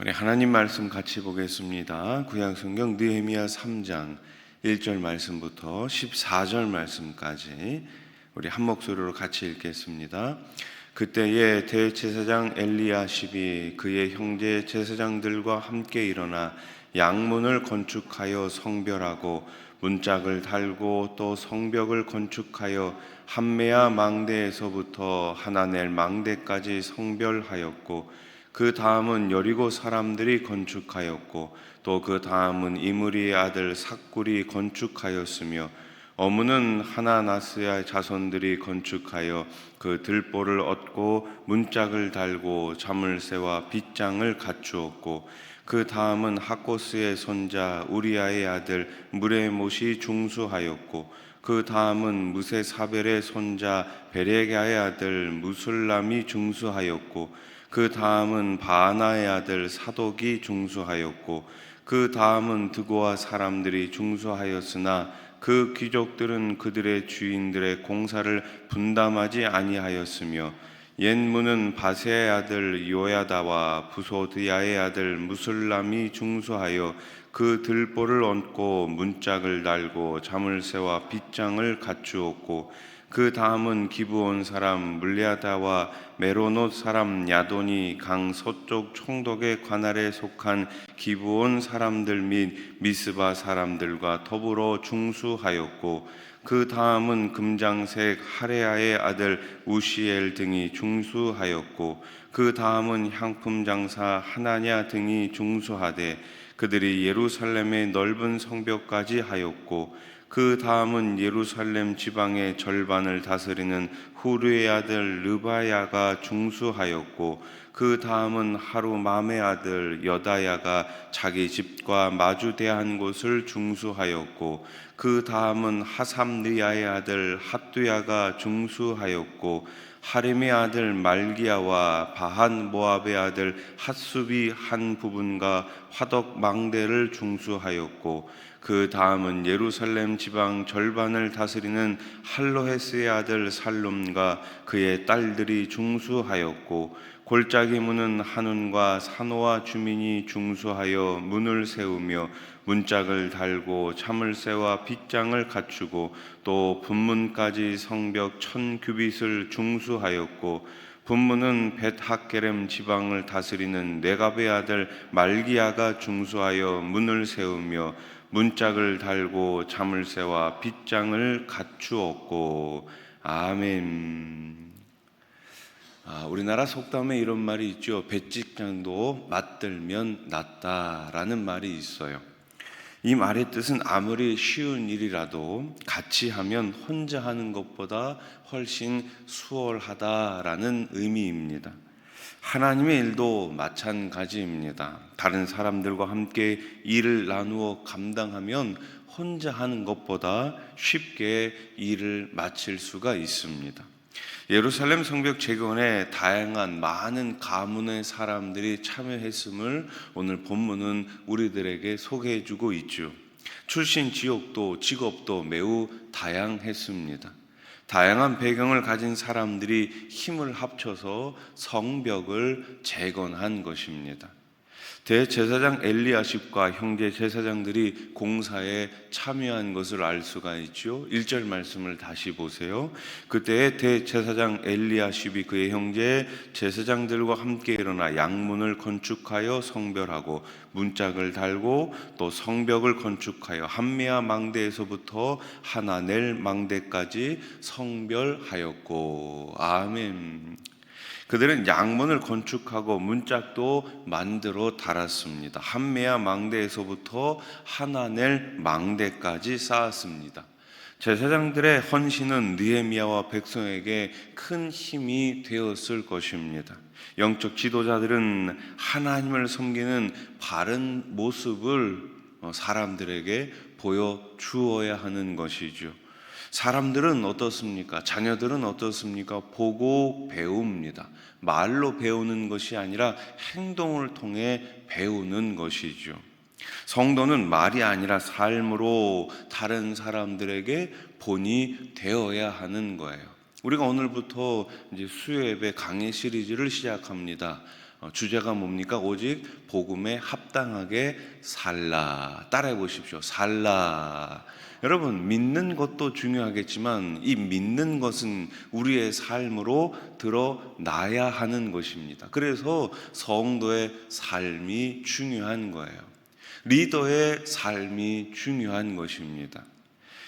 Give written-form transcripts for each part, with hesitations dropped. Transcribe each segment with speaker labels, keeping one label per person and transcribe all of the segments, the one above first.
Speaker 1: 우리 하나님 말씀 같이 보겠습니다. 구약성경 느헤미야 3장 1절 말씀부터 14절 말씀까지 우리 한 목소리로 같이 읽겠습니다. 그때에 대제사장 엘리야십이 그의 형제 제사장들과 함께 일어나 양문을 건축하여 성별하고 문짝을 달고 또 성벽을 건축하여 함메야 망대에서부터 하나넬 망대까지 성별하였고 그 다음은 여리고 사람들이 건축하였고 또 그 다음은 이므리의 아들 삭굴이 건축하였으며 어무는 하나나스의 자손들이 건축하여 그 들보를 얻고 문짝을 달고 자물쇠와 빗장을 갖추었고 그 다음은 하코스의 손자 우리아의 아들 무레못이 중수하였고 그 다음은 무세사벨의 손자 베레가의 아들 무술람이 중수하였고 그 다음은 바하나의 아들 사독이 중수하였고 그 다음은 드고아 사람들이 중수하였으나 그 귀족들은 그들의 주인들의 공사를 분담하지 아니하였으며 옛문은 바세의 아들 요야다와 부소드야의 아들 무술람이 중수하여 그 들보를 얹고 문짝을 달고 자물쇠와 빗장을 갖추었고 그 다음은 기브온 사람 물리아다와 메로노 사람 야돈이 강 서쪽 총독의 관할에 속한 기브온 사람들 및 미스바 사람들과 더불어 중수하였고 그 다음은 금장색 하레아의 아들 우시엘 등이 중수하였고 그 다음은 향품 장사 하나냐 등이 중수하되 그들이 예루살렘의 넓은 성벽까지 하였고 그 다음은 예루살렘 지방의 절반을 다스리는 후르의 아들 르바야가 중수하였고 그 다음은 하루맘의 아들 여다야가 자기 집과 마주대한 곳을 중수하였고 그 다음은 하삼느야의 아들 핫두야가 중수하였고 하림의 아들 말기야와 바한 모압의 아들 핫숲이 한 부분과 화덕 망대를 중수하였고 그 다음은 예루살렘 지방 절반을 다스리는 할로헤스의 아들 살룸과 그의 딸들이 중수하였고 골짜기 문은 한운과 산호와 주민이 중수하여 문을 세우며 문짝을 달고 자물쇠와 빗장을 갖추고 또 분문까지 성벽 1000규빗을 중수하였고 분문은 벳학게렘 지방을 다스리는 네갑의 아들 말기야가 중수하여 문을 세우며 문짝을 달고 자물쇠와 빗장을 갖추었고 아멘. 우리나라 속담에 이런 말이 있죠. 배직장도 맞들면 낫다라는 말이 있어요. 이 말의 뜻은 아무리 쉬운 일이라도 같이 하면 혼자 하는 것보다 훨씬 수월하다라는 의미입니다. 하나님의 일도 마찬가지입니다. 다른 사람들과 함께 일을 나누어 감당하면 혼자 하는 것보다 쉽게 일을 마칠 수가 있습니다. 예루살렘 성벽 재건에 다양한 많은 가문의 사람들이 참여했음을 오늘 본문은 우리들에게 소개해주고 있죠. 출신 지역도 직업도 매우 다양했습니다. 다양한 배경을 가진 사람들이 힘을 합쳐서 성벽을 재건한 것입니다. 대제사장 엘리야십과 형제 제사장들이 공사에 참여한 것을 알 수가 있죠. 1절 말씀을 다시 보세요. 그때 대제사장 엘리야십이 그의 형제 제사장들과 함께 일어나 양문을 건축하여 성별하고 문짝을 달고 또 성벽을 건축하여 함메야 망대에서부터 하나넬 망대까지 성별하였고 아멘. 그들은 양문을 건축하고 문짝도 만들어 달았습니다. 함메야 망대에서부터 하나넬 망대까지 쌓았습니다. 제사장들의 헌신은 느헤미야와 백성에게 큰 힘이 되었을 것입니다. 영적 지도자들은 하나님을 섬기는 바른 모습을 사람들에게 보여주어야 하는 것이죠. 사람들은 어떻습니까? 자녀들은 어떻습니까? 보고 배웁니다. 말로 배우는 것이 아니라 행동을 통해 배우는 것이죠. 성도는 말이 아니라 삶으로 다른 사람들에게 본이 되어야 하는 거예요. 우리가 오늘부터 이제 수요 예배 강의 시리즈를 시작합니다. 주제가 뭡니까? 오직 복음에 합당하게 살라. 따라해 보십시오. 살라. 여러분, 믿는 것도 중요하겠지만 이 믿는 것은 우리의 삶으로 드러나야 하는 것입니다. 그래서 성도의 삶이 중요한 거예요. 리더의 삶이 중요한 것입니다.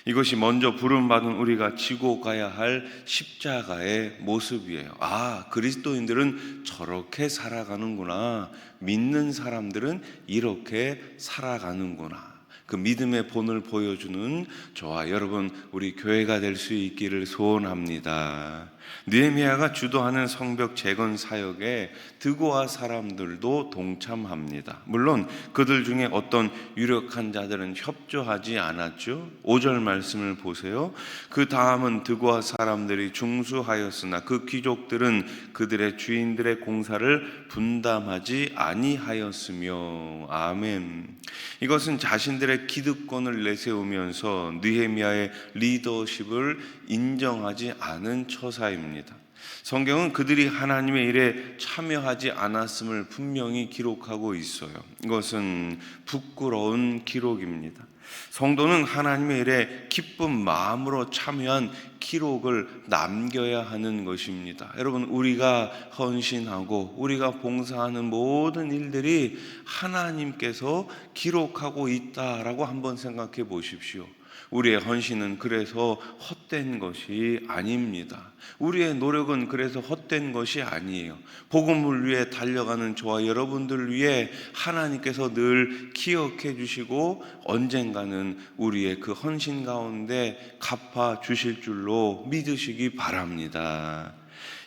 Speaker 1: 이것이 먼저 부름받은 우리가 지고 가야 할 십자가의 모습이에요. 아, 그리스도인들은 저렇게 살아가는구나. 믿는 사람들은 이렇게 살아가는구나. 그 믿음의 본을 보여주는 저와 여러분, 우리 교회가 될 수 있기를 소원합니다. 느헤미야가 주도하는 성벽 재건 사역에 드고아 사람들도 동참합니다. 물론 그들 중에 어떤 유력한 자들은 협조하지 않았죠. 5절 말씀을 보세요. 그 다음은 드고아 사람들이 중수하였으나 그 귀족들은 그들의 주인들의 공사를 분담하지 아니하였으며. 아멘. 이것은 자신들의 기득권을 내세우면서 느헤미야의 리더십을 인정하지 않은 처사입니다. 성경은 그들이 하나님의 일에 참여하지 않았음을 분명히 기록하고 있어요. 이것은 부끄러운 기록입니다. 성도는 하나님의 일에 기쁜 마음으로 참여한 기록을 남겨야 하는 것입니다. 여러분, 우리가 헌신하고 우리가 봉사하는 모든 일들이 하나님께서 기록하고 있다라고 한번 생각해 보십시오. 우리의 헌신은 그래서 헛된 것이 아닙니다. 우리의 노력은 그래서 헛된 것이 아니에요. 복음을 위해 달려가는 저와 여러분들 위해 하나님께서 늘 기억해 주시고 언젠가는 우리의 그 헌신 가운데 갚아 주실 줄로 믿으시기 바랍니다.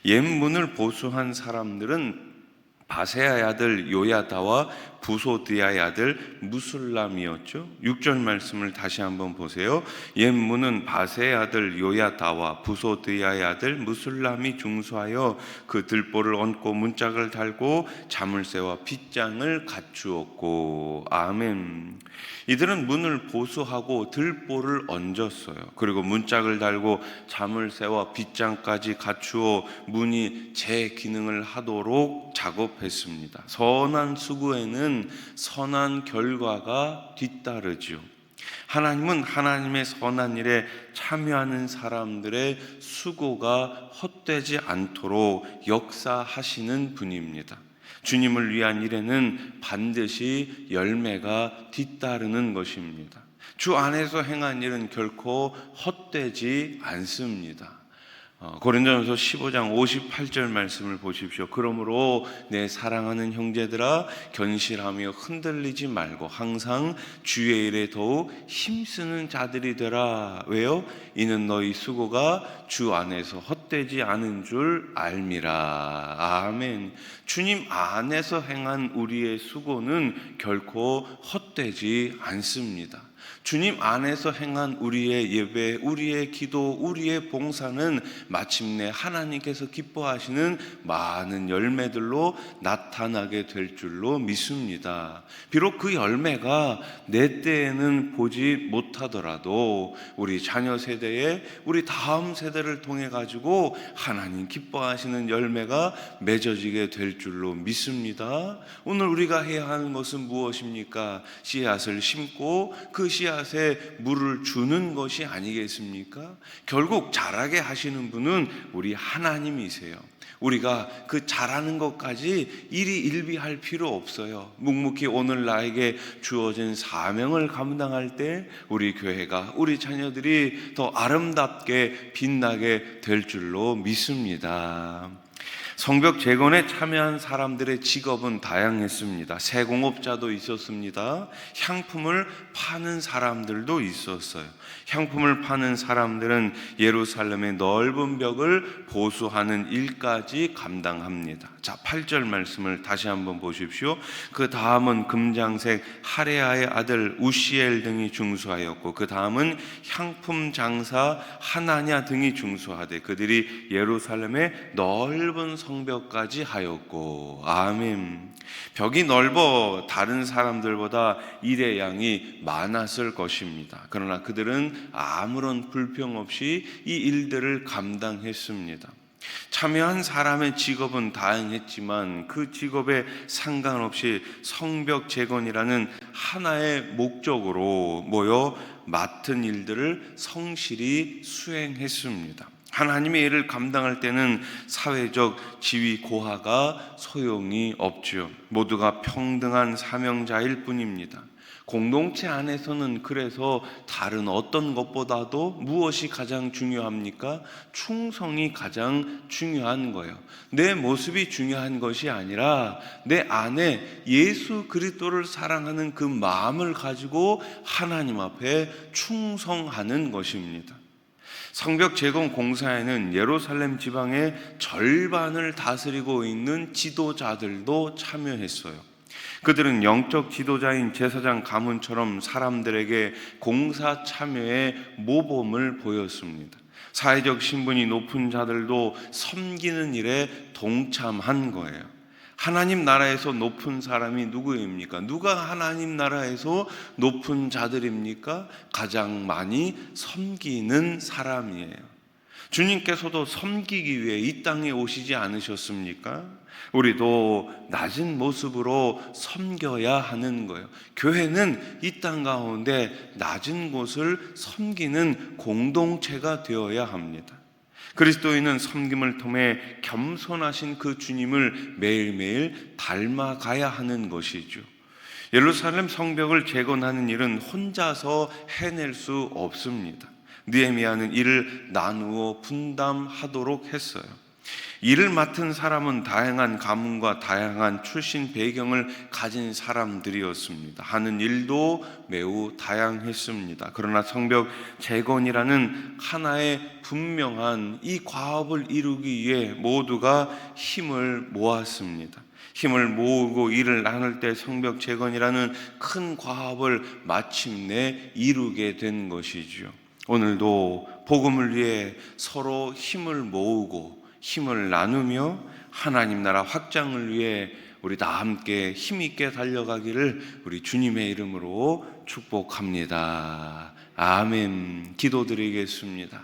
Speaker 1: 옛문을 보수한 사람들은 바세아의 아들 요야다와 부소드야의 아들 무술람이었죠. 6절 말씀을 다시 한번 보세요. 옛문은 바세의 아들 요야다와 부소드야의 아들 무술람이 중수하여 그 들보를 얹고 문짝을 달고 자물쇠와 빗장을 갖추었고. 아멘. 이들은 문을 보수하고 들보를 얹었어요. 그리고 문짝을 달고 자물쇠와 빗장까지 갖추어 문이 제 기능을 하도록 작업했습니다. 선한 수고에는 선한 결과가 뒤따르죠. 하나님은 하나님의 선한 일에 참여하는 사람들의 수고가 헛되지 않도록 역사하시는 분입니다. 주님을 위한 일에는 반드시 열매가 뒤따르는 것입니다. 주 안에서 행한 일은 결코 헛되지 않습니다. 고린도전서 15장 58절 말씀을 보십시오. 그러므로 내 사랑하는 형제들아 견실하며 흔들리지 말고 항상 주의 일에 더욱 힘쓰는 자들이 되라. 왜요? 이는 너희 수고가 주 안에서 헛되지 않은 줄 알미라. 아멘. 주님 안에서 행한 우리의 수고는 결코 헛되지 않습니다. 주님 안에서 행한 우리의 예배, 우리의 기도, 우리의 봉사는 마침내 하나님께서 기뻐하시는 많은 열매들로 나타나게 될 줄로 믿습니다. 비록 그 열매가 내 때에는 보지 못하더라도 우리 자녀 세대에 우리 다음 세대를 통해 가지고 하나님 기뻐하시는 열매가 맺어지게 될 줄로 믿습니다. 오늘 우리가 해야 하는 것은 무엇입니까? 씨앗을 심고 그 씨앗에 물을 주는 것이 아니겠습니까? 결국 자라게 하시는 분은 우리 하나님이세요. 우리가 그 잘하는 것까지 일희일비할 필요 없어요. 묵묵히 오늘 나에게 주어진 사명을 감당할 때 우리 교회가, 우리 자녀들이 더 아름답게 빛나게 될 줄로 믿습니다. 성벽 재건에 참여한 사람들의 직업은 다양했습니다. 세공업자도 있었습니다. 향품을 파는 사람들도 있었어요. 향품을 파는 사람들은 예루살렘의 넓은 벽을 보수하는 일까지 감당합니다. 자, 8절 말씀을 다시 한번 보십시오. 그 다음은 금장색 하레아의 아들 우시엘 등이 중수하였고 그 다음은 향품 장사 하나냐 등이 중수하되 그들이 예루살렘의 넓은 성벽까지 하였고. 아멘. 벽이 넓어 다른 사람들보다 일의 양이 많았을 것입니다. 그러나 그들은 아무런 불평 없이 이 일들을 감당했습니다. 참여한 사람의 직업은 다양했지만 그 직업에 상관없이 성벽 재건이라는 하나의 목적으로 모여 맡은 일들을 성실히 수행했습니다. 하나님의 일을 감당할 때는 사회적 지위 고하가 소용이 없죠. 모두가 평등한 사명자일 뿐입니다. 공동체 안에서는 그래서 다른 어떤 것보다도 무엇이 가장 중요합니까? 충성이 가장 중요한 거예요. 내 모습이 중요한 것이 아니라 내 안에 예수 그리스도를 사랑하는 그 마음을 가지고 하나님 앞에 충성하는 것입니다. 성벽 재건 공사에는 예루살렘 지방의 절반을 다스리고 있는 지도자들도 참여했어요. 그들은 영적 지도자인 제사장 가문처럼 사람들에게 공사 참여의 모범을 보였습니다. 사회적 신분이 높은 자들도 섬기는 일에 동참한 거예요. 하나님 나라에서 높은 사람이 누구입니까? 누가 하나님 나라에서 높은 자들입니까? 가장 많이 섬기는 사람이에요. 주님께서도 섬기기 위해 이 땅에 오시지 않으셨습니까? 우리도 낮은 모습으로 섬겨야 하는 거예요. 교회는 이 땅 가운데 낮은 곳을 섬기는 공동체가 되어야 합니다. 그리스도인은 섬김을 통해 겸손하신 그 주님을 매일매일 닮아가야 하는 것이죠. 예루살렘 성벽을 재건하는 일은 혼자서 해낼 수 없습니다. 느헤미야는 이를 나누어 분담하도록 했어요. 일을 맡은 사람은 다양한 가문과 다양한 출신 배경을 가진 사람들이었습니다. 하는 일도 매우 다양했습니다. 그러나 성벽 재건이라는 하나의 분명한 이 과업을 이루기 위해 모두가 힘을 모았습니다. 힘을 모으고 일을 나눌 때 성벽 재건이라는 큰 과업을 마침내 이루게 된 것이죠. 오늘도 복음을 위해 서로 힘을 모으고 힘을 나누며 하나님 나라 확장을 위해 우리 다 함께 힘있게 달려가기를 우리 주님의 이름으로 축복합니다. 아멘. 기도드리겠습니다.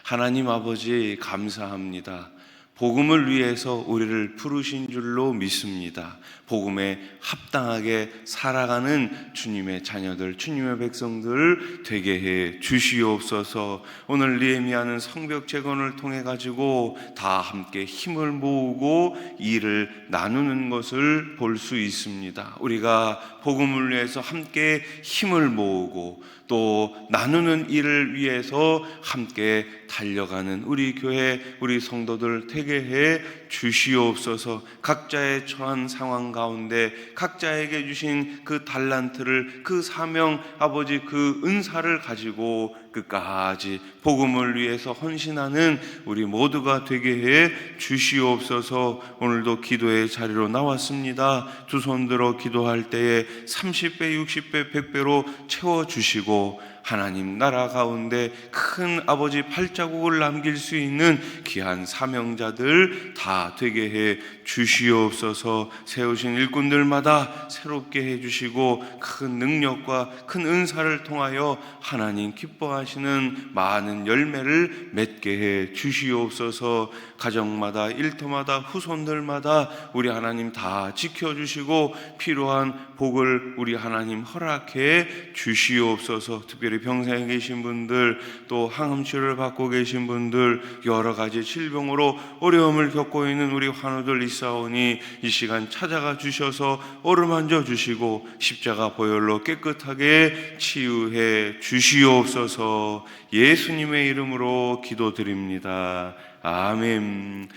Speaker 1: 하나님 아버지 감사합니다. 복음을 위해서 우리를 부르신 줄로 믿습니다. 복음에 합당하게 살아가는 주님의 자녀들, 주님의 백성들 되게 해 주시옵소서. 오늘 느헤미야는 성벽 재건을 통해 가지고 다 함께 힘을 모으고 일을 나누는 것을 볼 수 있습니다. 우리가 복음을 위해서 함께 힘을 모으고 또 나누는 일을 위해서 함께 달려가는 우리 교회, 우리 성도들 되게 해 주시옵소서. 각자의 처한 상황 가운데 각자에게 주신 그 달란트를, 그 사명, 아버지 그 은사를 가지고 끝까지 복음을 위해서 헌신하는 우리 모두가 되게 해 주시옵소서. 오늘도 기도의 자리로 나왔습니다. 두 손 들어 기도할 때에 30배, 60배, 100배로 채워주시고 하나님 나라 가운데 큰 아버지 발자국을 남길 수 있는 귀한 사명자들 다 되게 해 주시옵소서. 세우신 일꾼들마다 새롭게 해주시고 큰 능력과 큰 은사를 통하여 하나님 기뻐하시는 많은 열매를 맺게 해 주시옵소서. 가정마다 일터마다 후손들마다 우리 하나님 다 지켜주시고 필요한 복을 우리 하나님 허락해 주시옵소서. 특별히 병상에 계신 분들, 또 항암치료를 받고 계신 분들, 여러 가지 질병으로 어려움을 겪고 있는 우리 환우들 있사오니 이 시간 찾아가 주셔서 어루만져 주시고 십자가 보혈로 깨끗하게 치유해 주시옵소서. 예수님의 이름으로 기도드립니다. 아멘.